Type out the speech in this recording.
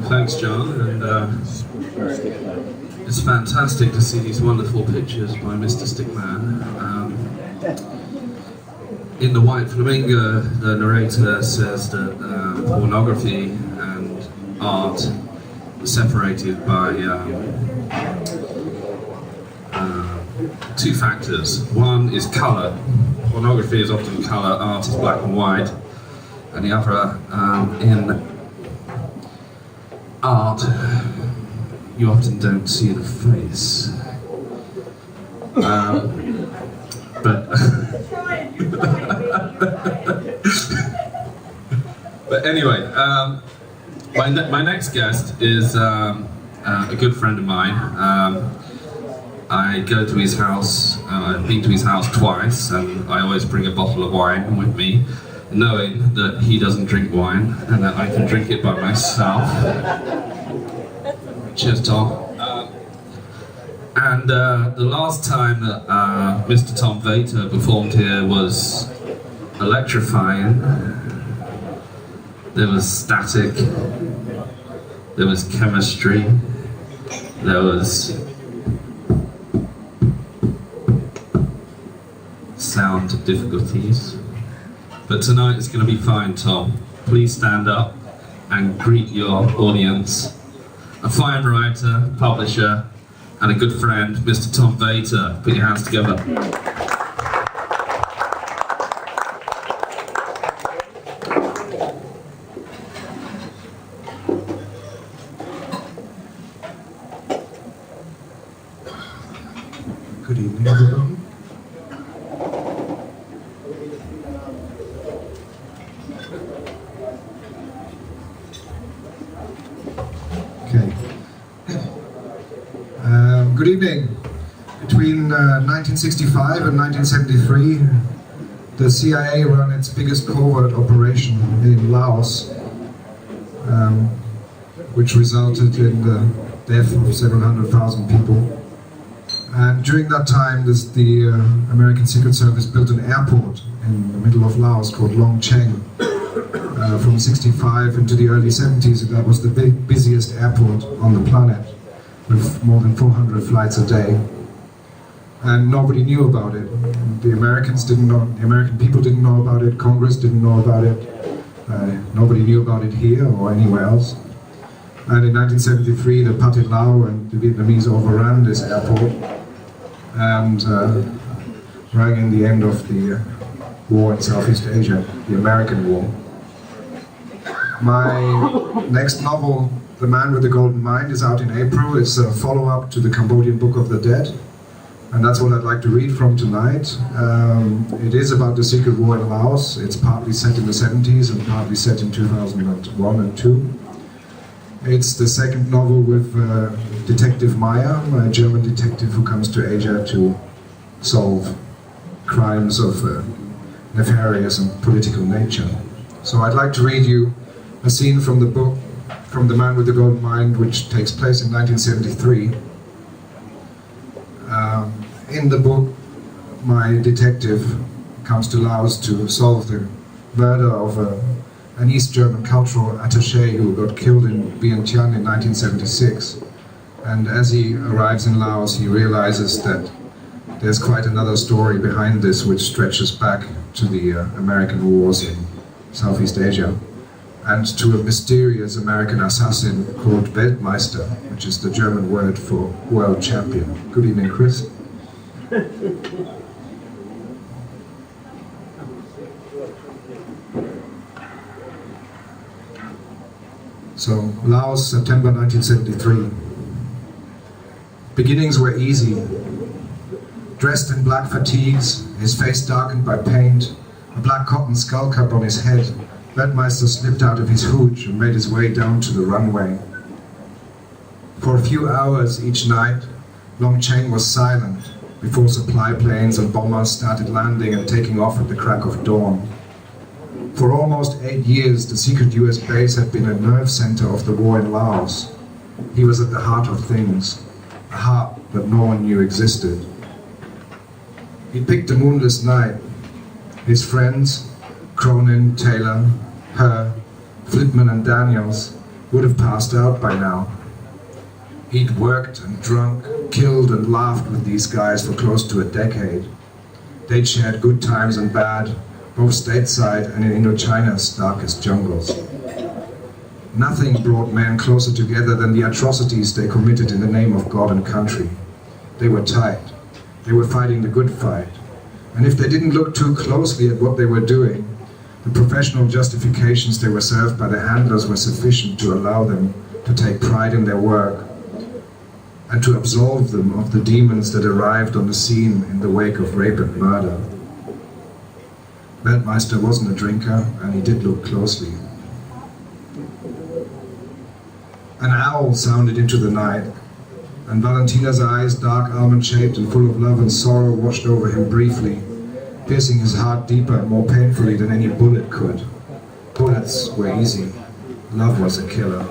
Thanks, John, and it's fantastic to see these wonderful pictures by Mr. Stickman. In The White Flamingo, the narrator says that pornography and art are separated by two factors. One is colour. Pornography is often colour, art is black and white, and the other, in art, you often don't see the face. But anyway, my next guest is a good friend of mine. I go to his house. I've been to his house twice, and I always bring a bottle of wine with me, knowing that he doesn't drink wine and that I can drink it by myself. Cheers, Tom. And the last time that Mr. Tom Vater performed here was electrifying. There was static, there was chemistry, there was sound difficulties. But tonight it's going to be fine, Tom. Please stand up and greet your audience. A fine writer, publisher, and a good friend, Mr. Tom Vater. Put your hands together. Good evening, everybody. Good evening. Between 1965 and 1973, the CIA ran its biggest covert operation in Laos, which resulted in the death of several hundred thousand people. And during that time, the American Secret Service built an airport in the middle of Laos called Long Cheng. From 65 into the early 70s, that was the busiest airport on the planet, with more than 400 flights a day. And nobody knew about it. The Americans didn't know, the American people didn't know about it, Congress didn't know about it, nobody knew about it here or anywhere else. And in 1973, the Pathet Lao and the Vietnamese overran this airport and rang in the end of the war in Southeast Asia, the American War. My next novel, The Man with the Golden Mind, is out in April. It's a follow-up to the Cambodian Book of the Dead, and that's what I'd like to read from tonight. It is about the secret war in Laos. It's partly set in the 70s and partly set in 2001 and 2. It's the second novel with Detective Meyer, a German detective who comes to Asia to solve crimes of nefarious and political nature. So I'd like to read you a scene from the book, from The Man with the Golden Mind, which takes place in 1973. In the book, my detective comes to Laos to solve the murder of an East German cultural attaché who got killed in Vientiane in 1976. And as he arrives in Laos, he realizes that there's quite another story behind this, which stretches back to the American wars in Southeast Asia, and to a mysterious American assassin called Weltmeister, which is the German word for world champion. Good evening, Chris. So, Laos, September 1973. Beginnings were easy. Dressed in black fatigues, his face darkened by paint, a black cotton skull cap on his head, Weltmeister slipped out of his hooch and made his way down to the runway. For a few hours each night, Long Cheng was silent before supply planes and bombers started landing and taking off at the crack of dawn. For almost 8 years, the secret US base had been a nerve center of the war in Laos. He was at the heart of things, a heart that no one knew existed. He picked a moonless night. His friends, Cronin, Taylor, her, Flitman and Daniels, would have passed out by now. He'd worked and drunk, killed and laughed with these guys for close to a decade. They'd shared good times and bad, both stateside and in Indochina's darkest jungles. Nothing brought men closer together than the atrocities they committed in the name of God and country. They were tight. They were fighting the good fight. And if they didn't look too closely at what they were doing, the professional justifications they were served by the handlers were sufficient to allow them to take pride in their work and to absolve them of the demons that arrived on the scene in the wake of rape and murder. Weltmeister wasn't a drinker, and he did look closely. An owl sounded into the night, and Valentina's eyes, dark almond-shaped and full of love and sorrow, washed over him briefly, piercing his heart deeper and more painfully than any bullet could. Bullets were easy. Love was a killer.